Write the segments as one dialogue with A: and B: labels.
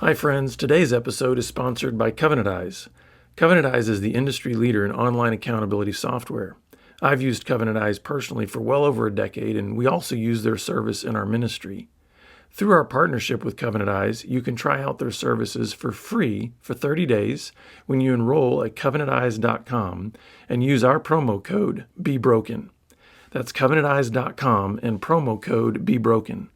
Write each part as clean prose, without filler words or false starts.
A: Hi friends, today's episode is sponsored by Covenant Eyes. Covenant Eyes is the industry leader in online accountability software. I've used Covenant Eyes personally for well over a decade, and we also use their service in our ministry. Through our partnership with Covenant Eyes, you can try out their services for free for 30 days when you enroll at covenanteyes.com and use our promo code BEBROKEN. That's covenanteyes.com and promo code BEBROKEN.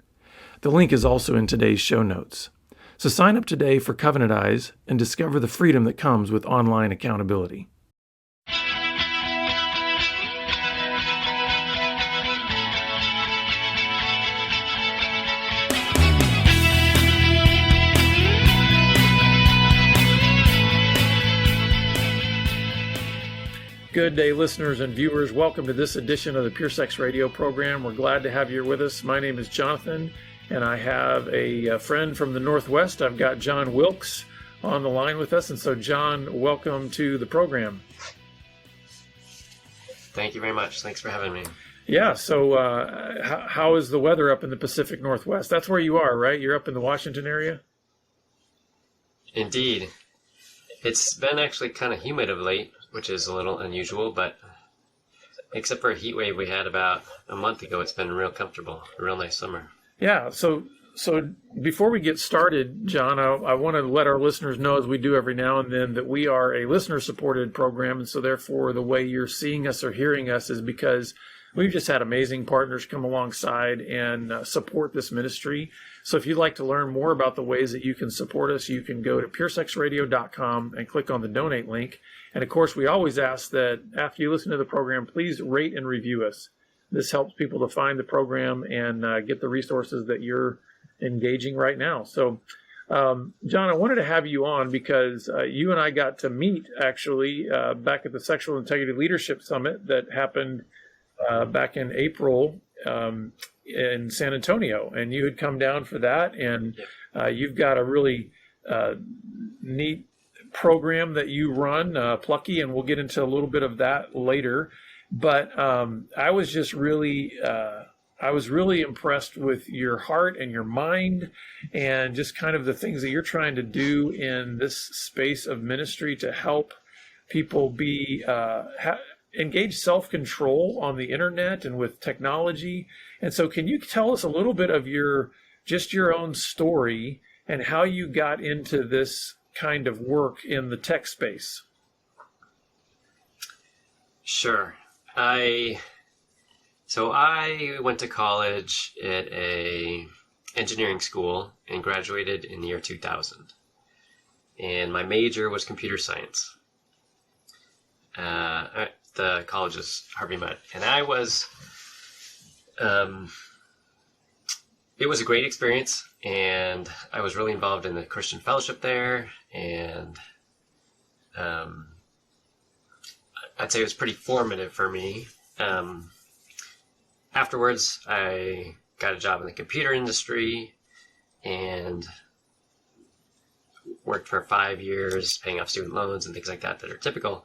A: The link is also in today's show notes. So sign up today for Covenant Eyes and discover the freedom that comes with online accountability. Good day, listeners and viewers. Welcome to this edition of the Pure Sex Radio program. We're glad to have you here with us. My name is Jonathan, and I have a friend from the Northwest. I've got Jon Wilkes on the line with us. And so, Jon, welcome to the program.
B: Thank you very much. Thanks for having me.
A: Yeah, so how is the weather up in the Pacific Northwest? That's where you are, right? You're up in the Washington area?
B: Indeed. It's been actually kind of humid of late, which is a little unusual, but except for a heat wave we had about a month ago, it's been real comfortable, a real nice summer.
A: Yeah, so before we get started, Jon, I want to let our listeners know, as we do every now and then, that we are a listener-supported program, and so therefore the way you're seeing us or hearing us is because we've just had amazing partners come alongside and support this ministry. So if you'd like to learn more about the ways that you can support us, you can go to puresexradio.com and click on the donate link. And of course, we always ask that after you listen to the program, please rate and review us. This helps people to find the program and get the resources that you're engaging right now. So, Jon, I wanted to have you on because you and I got to meet actually back at the Sexual Integrity Leadership Summit that happened back in April in San Antonio. And you had come down for that, and you've got a really neat program that you run, Pluggy, and we'll get into a little bit of that later. But I was just really, impressed with your heart and your mind and just kind of the things that you're trying to do in this space of ministry to help people be engage self-control on the internet and with technology. And so can you tell us a little bit of your own story and how you got into this kind of work in the tech space?
B: Sure. I went to college at a engineering school and graduated in the year 2000. And my major was computer science. The college is Harvey Mudd. And it was a great experience, and I was really involved in the Christian fellowship there, and I'd say it was pretty formative for me. Afterwards, I got a job in the computer industry and worked for 5 years, paying off student loans and things like that are typical.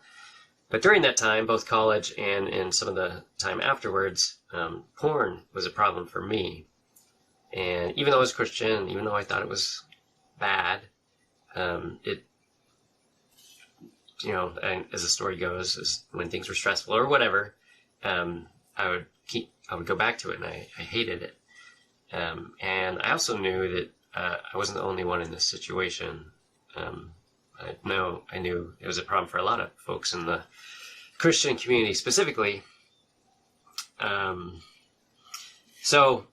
B: But during that time, both college and in some of the time afterwards, porn was a problem for me. And even though I was Christian, even though I thought it was bad, and as the story goes, is when things were stressful or whatever, I would go back to it, and I hated it. And I also knew that I wasn't the only one in this situation. I knew it was a problem for a lot of folks in the Christian community specifically. So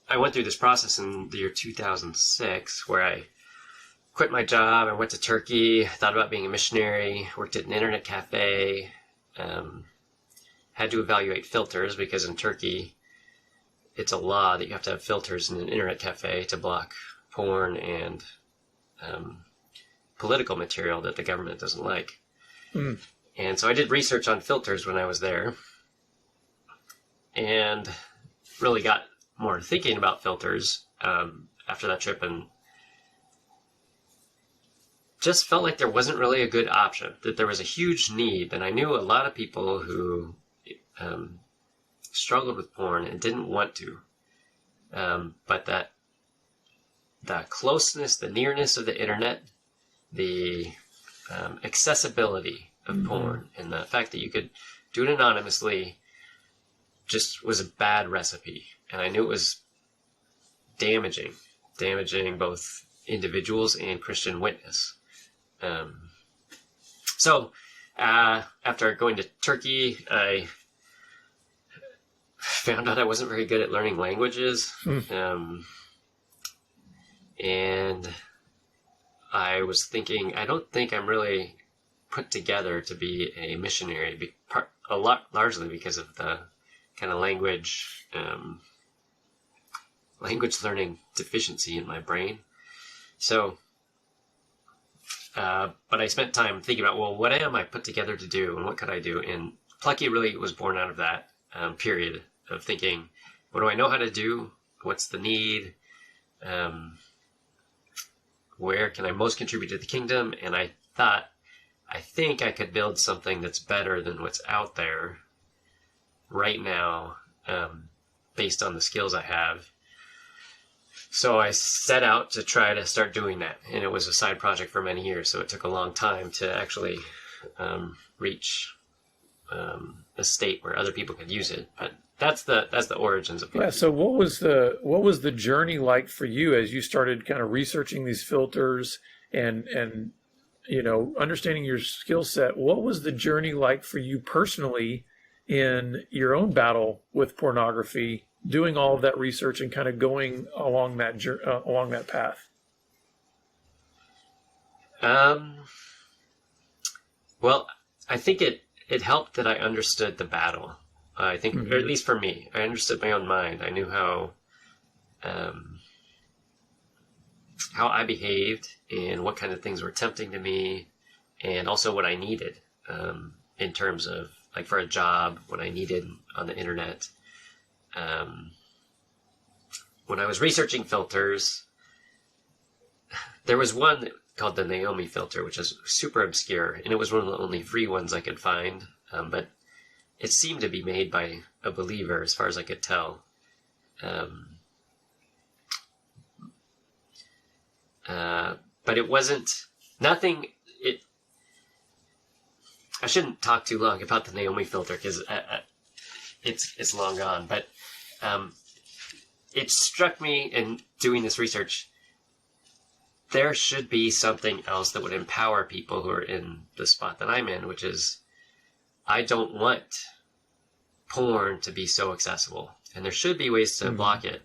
B: I went through this process in the year 2006 where I quit my job. I went to Turkey, thought about being a missionary, worked at an internet cafe, had to evaluate filters because in Turkey, it's a law that you have to have filters in an internet cafe to block porn and political material that the government doesn't like. Mm. And so I did research on filters when I was there and really got more thinking about filters after that trip, and just felt like there wasn't really a good option, that there was a huge need. And I knew a lot of people who struggled with porn and didn't want to, but that the closeness, the nearness of the internet, the accessibility of porn, and the fact that you could do it anonymously just was a bad recipe. And I knew it was damaging both individuals and Christian witness. So after going to Turkey, I found out I wasn't very good at learning languages. And I was thinking, I don't think I'm really put together to be a missionary, largely because of the kind of language learning deficiency in my brain. So, but I spent time thinking about, well, what am I put together to do, and what could I do? And Pluggy really was born out of that period of thinking, what do I know how to do? What's the need? Where can I most contribute to the kingdom? And I think I could build something that's better than what's out there right now, based on the skills I have. So I set out to try to start doing that. And it was a side project for many years, so it took a long time to actually reach a state where other people could use it. But that's the origins of it.
A: Yeah. So what was the journey like for you as you started kind of researching these filters and understanding your skill set? What was the journey like for you personally in your own battle with pornography, doing all of that research and kind of going along that path?
B: Well, I think it helped that I understood the battle. I think, or at least for me, I understood my own mind. I knew how I behaved and what kind of things were tempting to me, and also what I needed in terms of, like, for a job, what I needed on the internet. When I was researching filters, there was one called the Naomi filter, which is super obscure, and it was one of the only free ones I could find, but it seemed to be made by a believer, as far as I could tell. But it wasn't nothing. I shouldn't talk too long about the Naomi filter because it's long gone. But it struck me in doing this research, there should be something else that would empower people who are in the spot that I'm in, which is, I don't want porn to be so accessible, and there should be ways to block it.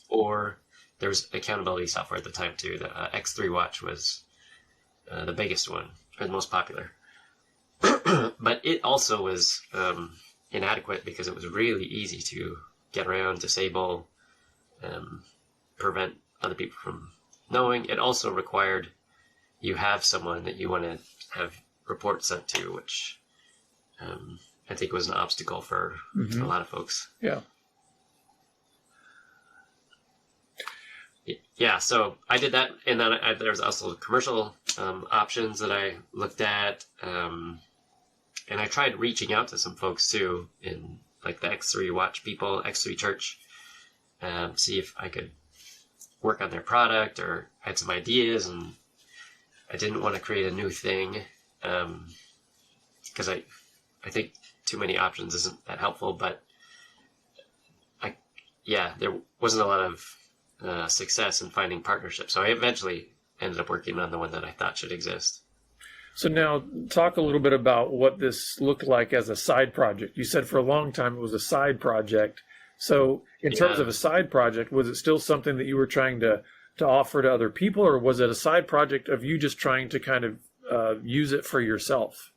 B: Or there was accountability software at the time too. The X3 Watch was the biggest one, or the most popular. But it also was inadequate because it was really easy to get around, disable, prevent other people from knowing. It also required you have someone that you want to have reports sent to, which I think was an obstacle for a lot of folks.
A: Yeah.
B: Yeah, so I did that, and then there was also commercial options that I looked at, and I tried reaching out to some folks too, in like the X3 Watch people, X3 Church, see if I could work on their product, or I had some ideas, and I didn't want to create a new thing, because I think too many options isn't that helpful, but there wasn't a lot of success in finding partnerships. So I eventually ended up working on the one that I thought should exist.
A: So now talk a little bit about what this looked like as a side project. You said for a long time it was a side project. So in terms of a side project, was it still something that you were trying to offer to other people, or was it a side project of you just trying to kind of use it for yourself?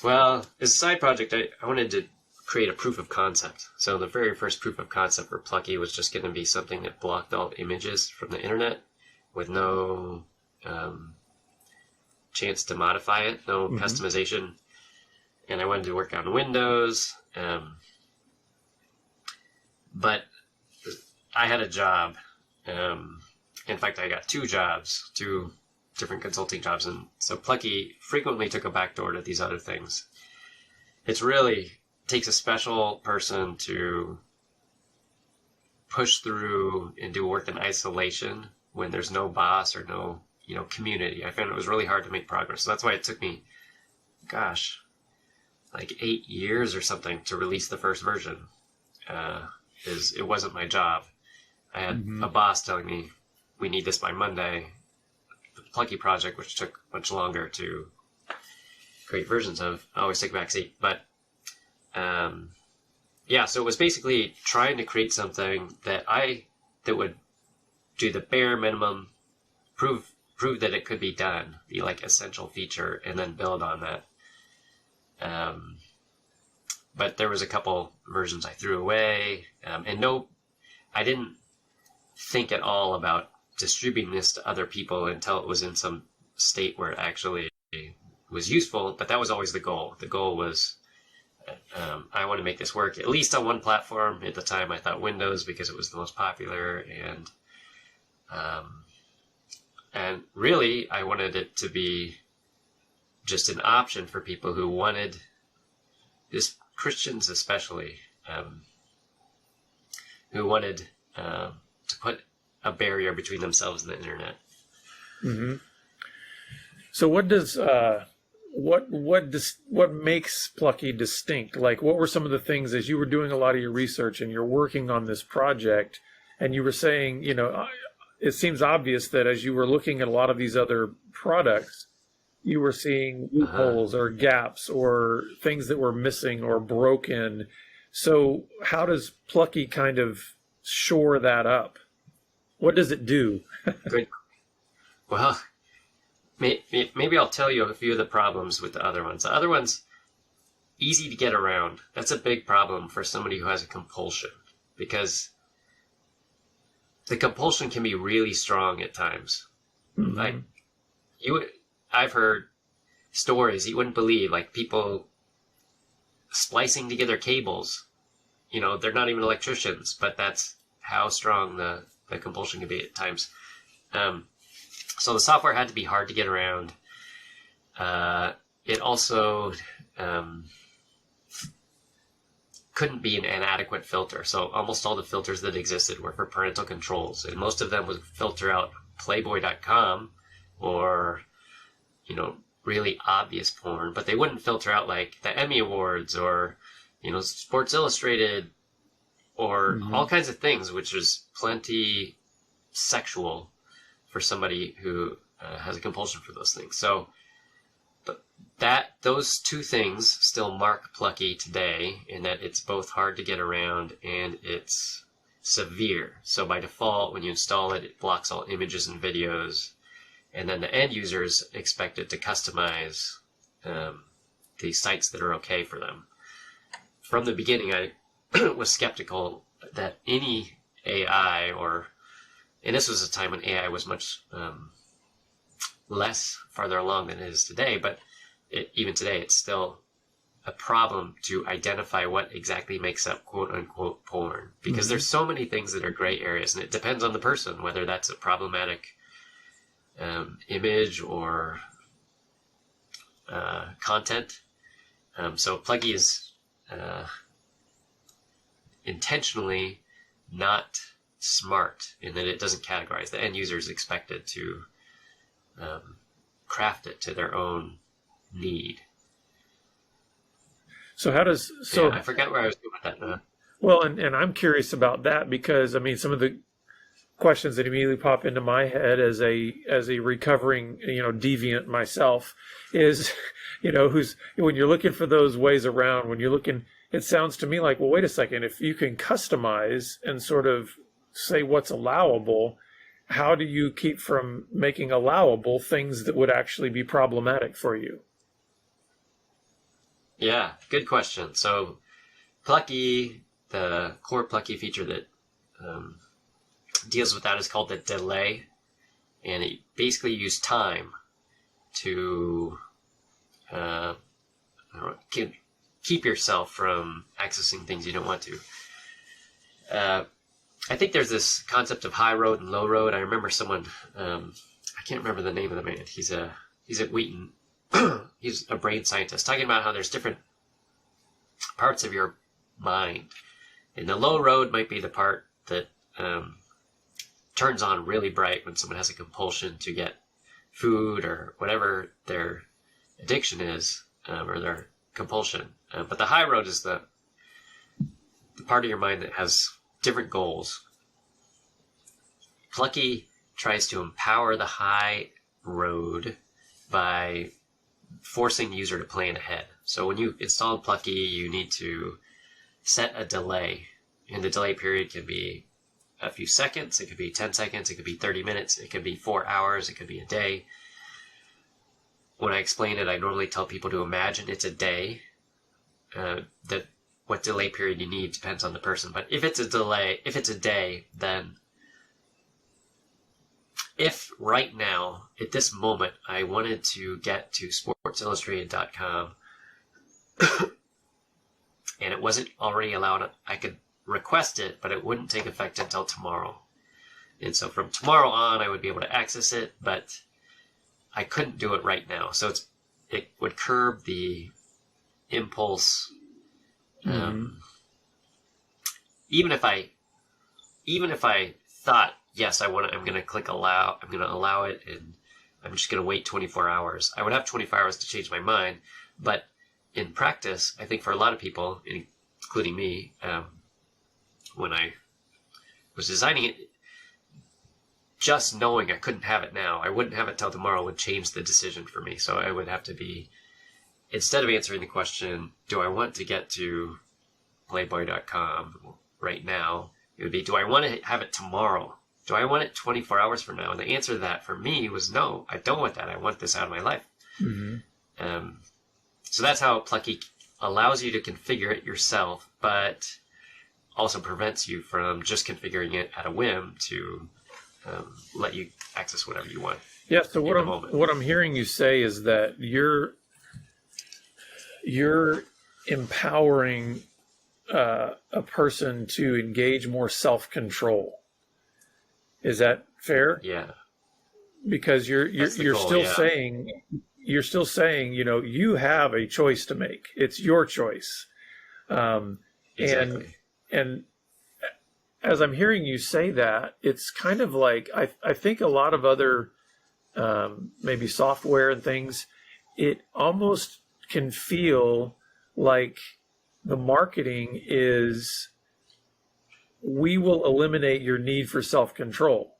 B: Well, as a side project, I wanted to create a proof of concept. So the very first proof of concept for Pluggy was just going to be something that blocked all images from the internet with no chance to modify it, no customization. And I wanted to work on Windows. But I had a job. In fact, I got two different consulting jobs. And so Pluggy frequently took a backdoor to these other things. It's really takes a special person to push through and do work in isolation when there's no boss or no, community. I found it was really hard to make progress. So that's why it took me, gosh, like 8 years or something to release the first version. Is it wasn't my job. I had a boss telling me, we need this by Monday. The Pluggy project, which took much longer to create versions of, always took back seat. But so it was basically trying to create something that would do the bare minimum, prove that it could be done, be like essential feature, and then build on that. But there was a couple versions I threw away, I didn't think at all about distributing this to other people until it was in some state where it actually was useful. But that was always the goal. The goal was, I want to make this work at least on one platform. At the time, I thought Windows, because it was the most popular, and really, I wanted it to be just an option for people who wanted, just Christians especially, who wanted to put a barrier between themselves and the internet.
A: Mm-hmm. So what does what makes Pluggy distinct? Like, what were some of the things as you were doing a lot of your research and you're working on this project, and you were saying, it seems obvious that as you were looking at a lot of these other products, you were seeing loopholes or gaps or things that were missing or broken. So how does Pluggy kind of shore that up? What does it do?
B: Good. Well, maybe I'll tell you a few of the problems with the other ones. The other ones, easy to get around. That's a big problem for somebody who has a compulsion, because the compulsion can be really strong at times. Mm-hmm. Like I've heard stories you wouldn't believe, like people splicing together cables. They're not even electricians, but that's how strong the compulsion can be at times. So the software had to be hard to get around. It also couldn't be an adequate filter. So almost all the filters that existed were for parental controls, and most of them would filter out Playboy.com or, really obvious porn, but they wouldn't filter out like the Emmy Awards or, Sports Illustrated or all kinds of things, which is plenty sexual for somebody who has a compulsion for those things. So, but those two things still mark Pluggy today, in that it's both hard to get around and it's severe. So by default, when you install it, it blocks all images and videos, and then the end user is expected to customize the sites that are okay for them. From the beginning, I was skeptical that any AI and this was a time when AI was much less farther along than it is today, but even today, it's still a problem to identify what exactly makes up quote-unquote porn, because there's so many things that are gray areas, and it depends on the person, whether that's a problematic image or content. So Pluggy is intentionally not smart in that it doesn't categorize. The end user is expected to craft it to their own need.
A: So how does
B: I forgot where I was going with that.
A: Well, and I'm curious about that, because some of the questions that immediately pop into my head as a recovering deviant myself is when you're looking for those ways around, when you're looking, it sounds to me like, well, wait a second, if you can customize and sort of say what's allowable, how do you keep from making allowable things that would actually be problematic for you?
B: Yeah, good question. So Pluggy, the core Pluggy feature that deals with that is called the delay, and it basically uses time to keep yourself from accessing things you don't want to. I think there's this concept of high road and low road. I remember someone, I can't remember the name of the man. He's at Wheaton. He's a brain scientist, talking about how there's different parts of your mind. And the low road might be the part that turns on really bright when someone has a compulsion to get food or whatever their addiction is, or their compulsion. But the high road is the part of your mind that has different goals. Pluggy tries to empower the high road by forcing the user to plan ahead. So when you install Pluggy, you need to set a delay, and the delay period can be a few seconds, it could be 10 seconds, it could be 30 minutes, it could be 4 hours, it could be a day. When I explain it, I normally tell people to imagine it's a day. That what delay period you need depends on the person. But if it's a day, then if right now, at this moment, I wanted to get to sportsillustrated.com and it wasn't already allowed, I could request it, but it wouldn't take effect until tomorrow. And so from tomorrow on, I would be able to access it, but I couldn't do it right now. So it would curb the impulse. Even if I thought, yes, I'm going to click allow, I'm going to allow it, and I'm just going to wait 24 hours. I would have 24 hours to change my mind. But in practice, I think for a lot of people, including me, when I was designing it, just knowing I couldn't have it now, I wouldn't have it till tomorrow, would change the decision for me. So I would have to be, instead of answering the question, do I want to get to playboy.com right now, it would be, do I want to have it tomorrow? Do I want it 24 hours from now? And the answer to that for me was no, I don't want that. I want this out of my life. So that's how Pluggy allows you to configure it yourself, but also prevents you from just configuring it at a whim to let you access whatever you want.
A: Yeah. So what I'm hearing you say is that you're empowering a person to engage more self-control. Is that fair?
B: Yeah.
A: Because you're still saying, you have a choice to make. It's your choice.
B: Exactly.
A: And as I'm hearing you say that, it's kind of like, I think a lot of other maybe software and things, it almost can feel like the marketing is, we will eliminate your need for self-control.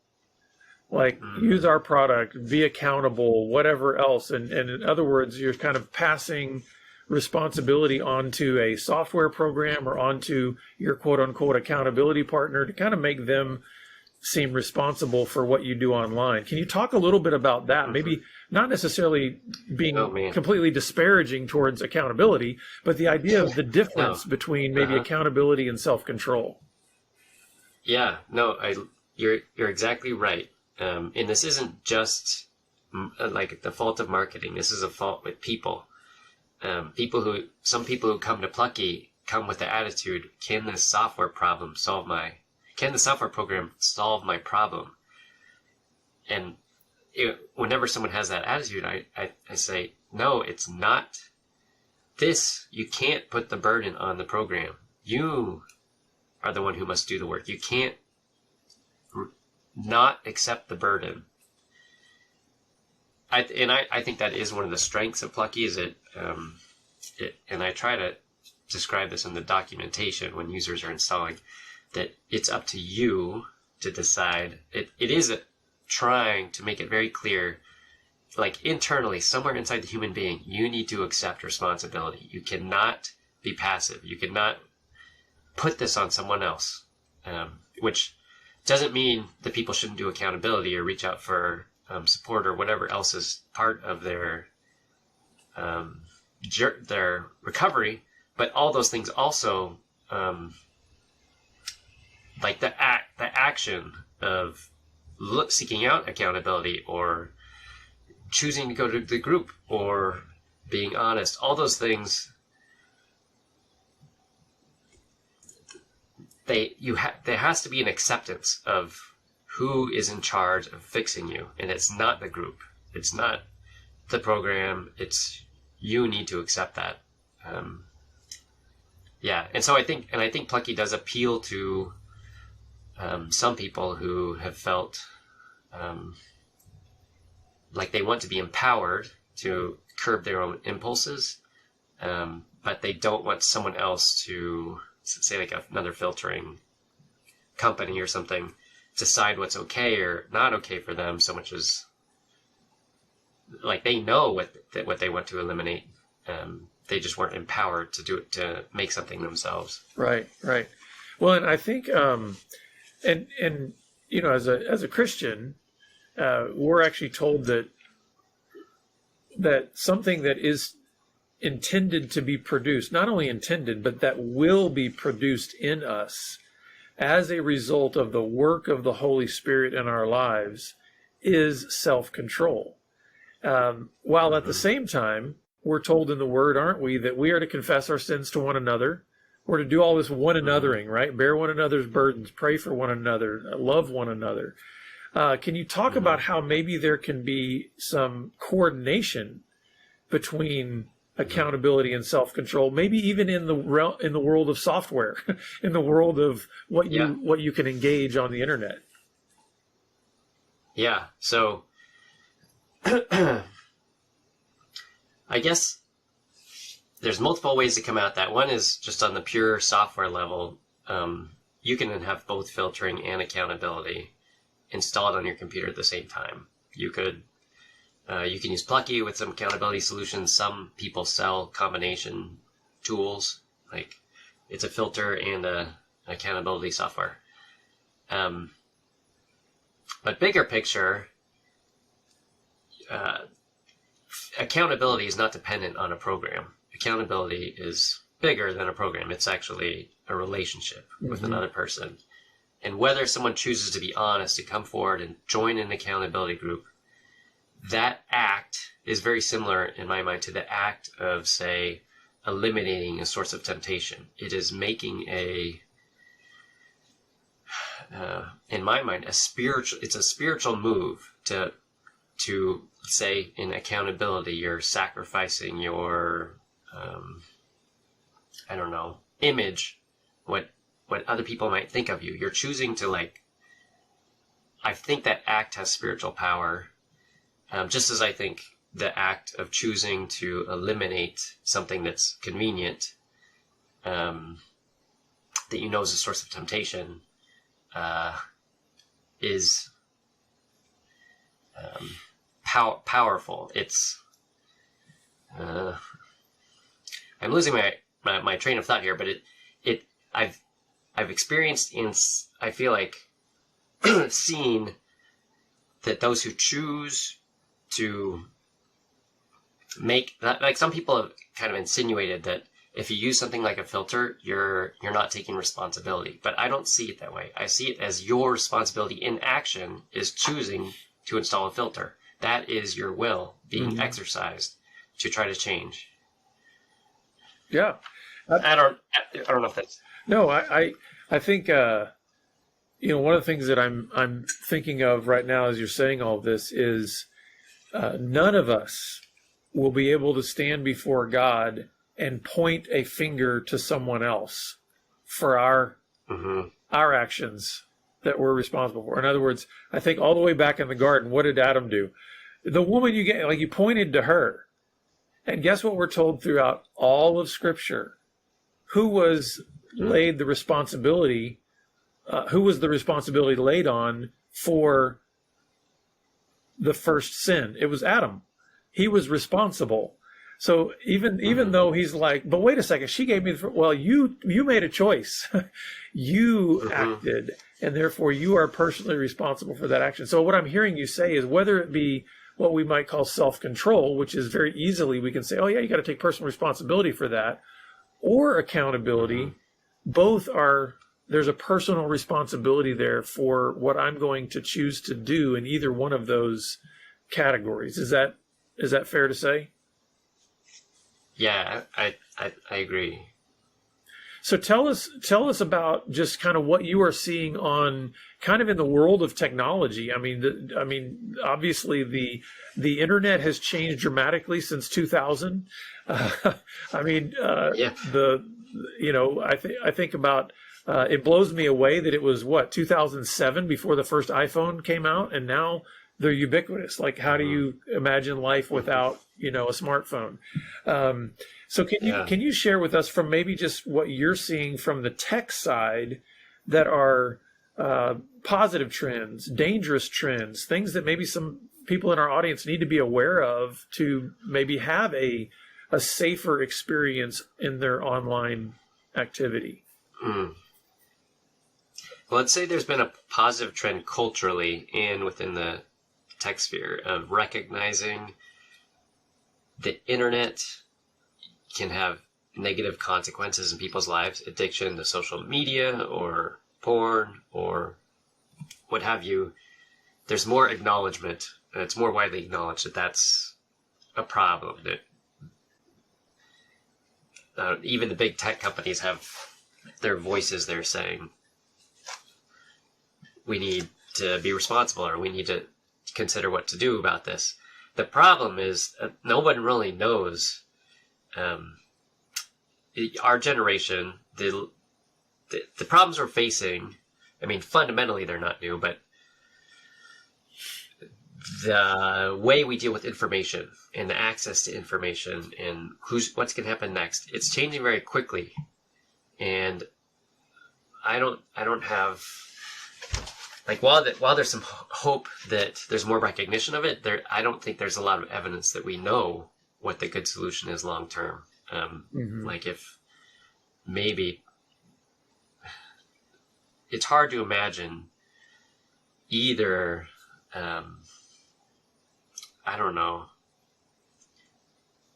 A: Like, use our product, be accountable, whatever else. And in other words, you're kind of passing responsibility onto a software program or onto your quote-unquote accountability partner to kind of make them seem responsible for what you do online. Can you talk a little bit about that? Maybe not necessarily being completely disparaging towards accountability, but the idea of the difference between maybe accountability and self-control.
B: Yeah, no, you're exactly right. And this isn't just like the fault of marketing. This is a fault with people. Some people who come to Pluggy come with the attitude, can the software program solve my problem? And whenever someone has that attitude, I say, no, it's not this. You can't put the burden on the program. You are the one who must do the work. You can't not accept the burden. I think that is one of the strengths of Pluggy, is and I try to describe this in the documentation when users are installing, that it's up to you to decide. It is trying to make it very clear, like internally, somewhere inside the human being, you need to accept responsibility. You cannot be passive. You cannot put this on someone else, which doesn't mean that people shouldn't do accountability or reach out for support or whatever else is part of their recovery. But all those things also, like the action of seeking out accountability or choosing to go to the group or being honest, all those things, there has to be an acceptance of who is in charge of fixing you, and it's not the group, it's not the program, it's you need to accept that. And so I think Pluggy does appeal to some people who have felt like they want to be empowered to curb their own impulses, but they don't want someone else to, say like another filtering company or something, decide what's okay or not okay for them so much as like they know what they want to eliminate. They just weren't empowered to do it, to make something themselves.
A: Right. Well, and I think, and you know, as a Christian, we're actually told that something that is intended to be produced, not only intended, but that will be produced in us as a result of the work of the Holy Spirit in our lives, is self-control. While at the same time, we're told in the Word, aren't we, that we are to confess our sins to one another. We're to do all this one anothering, right? Bear one another's burdens, pray for one another, love one another. Can you talk about how maybe there can be some coordination between accountability and self-control, maybe even in the world of software, in the world of what you can engage on the internet?
B: Yeah. So I guess there's multiple ways to come at that. One is just on the pure software level. You can have both filtering and accountability installed on your computer at the same time. You can use Pluggy with some accountability solutions. Some people sell combination tools, like it's a filter and a accountability software. But bigger picture, accountability is not dependent on a program. Accountability is bigger than a program. It's actually a relationship with another person. And whether someone chooses to be honest, to come forward and join an accountability group, that act is very similar in my mind to the act of, say, eliminating a source of temptation. It is making in my mind, it's a spiritual move to say in accountability, you're sacrificing your, image, what other people might think of you. You're choosing to I think that act has spiritual power. Just as I think the act of choosing to eliminate something that's convenient, that you know is a source of temptation, is powerful. It's I'm losing my train of thought here, but I've experienced I feel like seen that those who choose to make that, like some people have kind of insinuated that if you use something like a filter, you're not taking responsibility. But I don't see it that way. I see it as your responsibility in action is choosing to install a filter. That is your will being exercised to try to change.
A: Yeah.
B: I don't know if that's...
A: No, I think, one of the things that I'm thinking of right now as you're saying all this is none of us will be able to stand before God and point a finger to someone else for our actions that we're responsible for. In other words, I think all the way back in the garden, what did Adam do? The woman you pointed to her. And guess what we're told throughout all of Scripture? Who was laid the responsibility? Who was the responsibility laid on for the first sin? It was Adam. He was responsible. So even though he's like, but wait a second, she gave me you made a choice. You acted, and therefore you are personally responsible for that action. So what I'm hearing you say is, whether it be what we might call self-control, which is very easily we can say, oh yeah, you got to take personal responsibility for that, or accountability, both are, there's a personal responsibility there for what I'm going to choose to do in either one of those categories. Is that fair to say?
B: Yeah, I agree.
A: So tell us about just kind of what you are seeing on kind of in the world of technology. I mean, obviously the internet has changed dramatically since 2000. I think about It blows me away that it was 2007 before the first iPhone came out, and now they're ubiquitous. Like, how do you imagine life without, a smartphone? So can you share with us from maybe just what you're seeing from the tech side that are positive trends, dangerous trends, things that maybe some people in our audience need to be aware of to maybe have a safer experience in their online activity?
B: Well, let's say there's been a positive trend culturally and within the tech sphere of recognizing the internet can have negative consequences in people's lives, addiction to social media or porn or what have you. There's more acknowledgement, and it's more widely acknowledged that that's a problem. That even the big tech companies have their voices there saying, we need to be responsible, or we need to consider what to do about this. The problem is no one really knows. Our generation, the problems we're facing, I mean, fundamentally they're not new, but the way we deal with information and the access to information and what's going to happen next, it's changing very quickly. And I don't have, like, while there's some hope that there's more recognition of it, I don't think there's a lot of evidence that we know what the good solution is long term. Like, if maybe it's hard to imagine either, I don't know,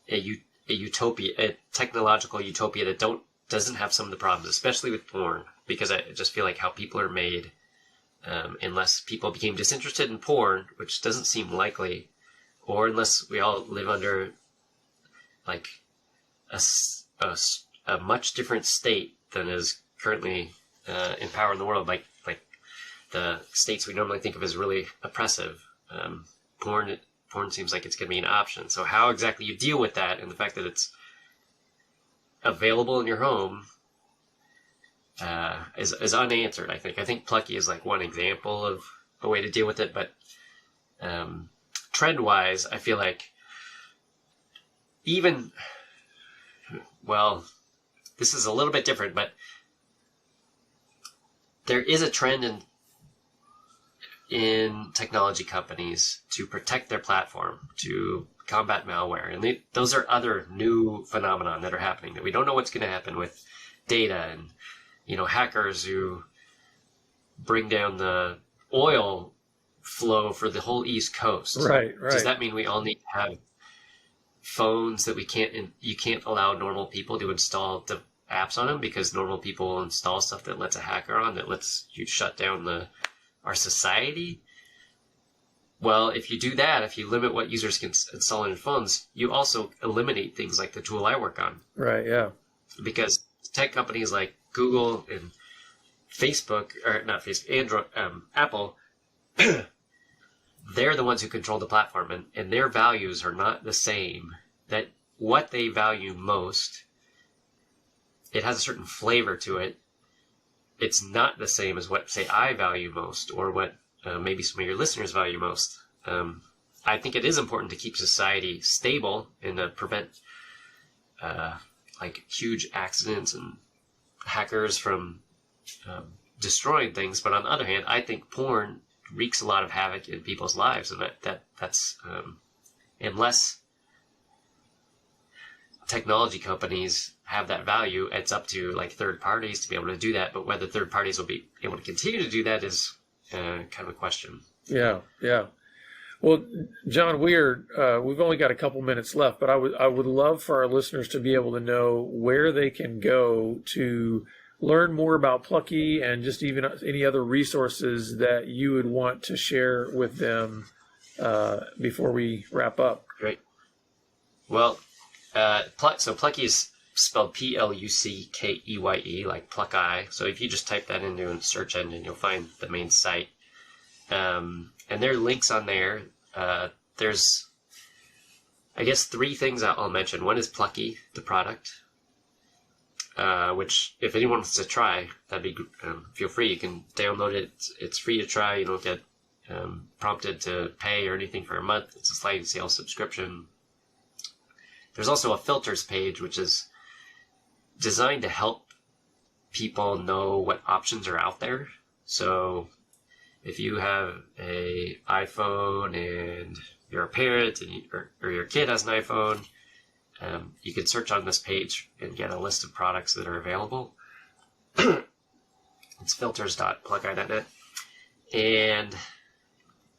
B: a utopia, a technological utopia that doesn't have some of the problems, especially with porn, because I just feel like how people are made. Unless people became disinterested in porn, which doesn't seem likely, or unless we all live under like a much different state than is currently in power in the world, like the states we normally think of as really oppressive. Porn seems like it's going to be an option. So how exactly you deal with that and the fact that it's available in your home is unanswered. I think Pluggy is like one example of a way to deal with it, but trend-wise, I feel like this is a little bit different, but there is a trend in technology companies to protect their platform, to combat malware, and those are other new phenomena that are happening that we don't know what's going to happen with data and hackers who bring down the oil flow for the whole East Coast.
A: Right.
B: Does that mean we all need to have phones that you can't allow normal people to install the apps on them because normal people will install stuff that lets a hacker on, that lets you shut down our society? Well, if you do that, if you limit what users can install on your phones, you also eliminate things like the tool I work on.
A: Right, yeah.
B: Because tech companies like Google and Facebook, or not Facebook, Android, Apple, they're the ones who control the platform, and their values are not the same. That what they value most, it has a certain flavor to it. It's not the same as what, say, I value most, or what maybe some of your listeners value most. I think it is important to keep society stable and to prevent like huge accidents and hackers from destroying things. But on the other hand, I think porn wreaks a lot of havoc in people's lives, and that's unless technology companies have that value, it's up to like third parties to be able to do that. But whether third parties will be able to continue to do that is kind of a question.
A: Yeah. Well, Jon, we've only got a couple minutes left, but I would love for our listeners to be able to know where they can go to learn more about Pluggy and just even any other resources that you would want to share with them before we wrap up.
B: Great. Well, so Pluggy is spelled Pluckeye, like Pluggy. So if you just type that into a search engine, you'll find the main site. And there are links on there. There's, I guess, 3 things I'll mention. One is Pluggy, the product. which if anyone wants to try, that'd be feel free. You can download it. It's free to try. You don't get prompted to pay or anything for a month. It's a sliding scale subscription. There's also a filters page, which is designed to help people know what options are out there. So if you have a iPhone and you're a parent and or your kid has an iPhone, you can search on this page and get a list of products that are available. It's filters.pluggy.net. And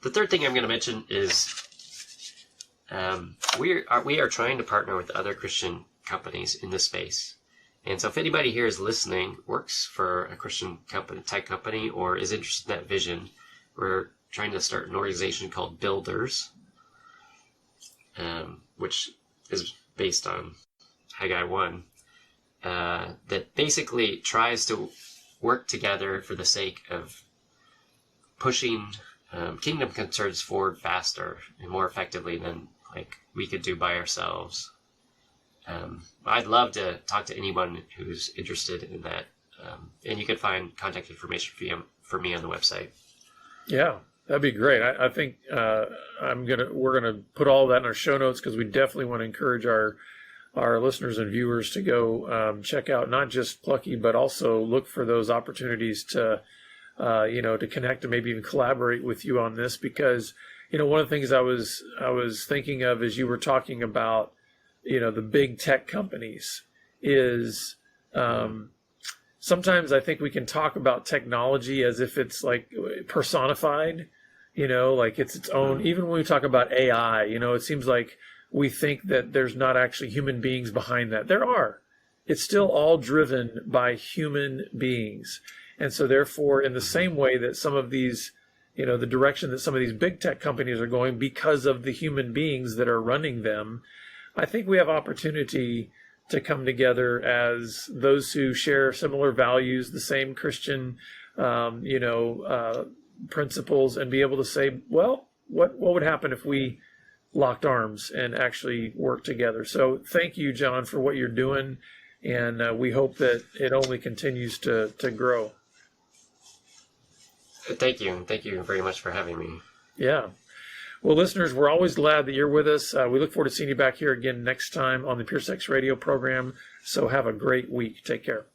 B: the third thing I'm going to mention is we are trying to partner with other Christian companies in this space. And so if anybody here is listening, works for a Christian company, tech company, or is interested in that vision, we're trying to start an organization called Builders, which is based on Haggai 1, that basically tries to work together for the sake of pushing kingdom concerns forward faster and more effectively than like we could do by ourselves. I'd love to talk to anyone who's interested in that, and you can find contact information for me on the website.
A: Yeah, that'd be great. I think we're gonna put all that in our show notes because we definitely want to encourage our listeners and viewers to go check out not just Pluggy, but also look for those opportunities to to connect and maybe even collaborate with you on this, because one of the things I was thinking of as you were talking about the big tech companies is sometimes I think we can talk about technology as if it's like personified, like it's its own. Even when we talk about AI, it seems like we think that there's not actually human beings behind that. There are. It's still all driven by human beings. And so therefore, in the same way that some of these, the direction that some of these big tech companies are going because of the human beings that are running them, I think we have opportunity to come together as those who share similar values, the same Christian, principles, and be able to say, well, what would happen if we locked arms and actually worked together? So thank you, Jon, for what you're doing, and we hope that it only continues to grow.
B: Thank you. And thank you very much for having me.
A: Yeah. Well, listeners, we're always glad that you're with us. We look forward to seeing you back here again next time on the Pure Sex Radio program. So have a great week. Take care.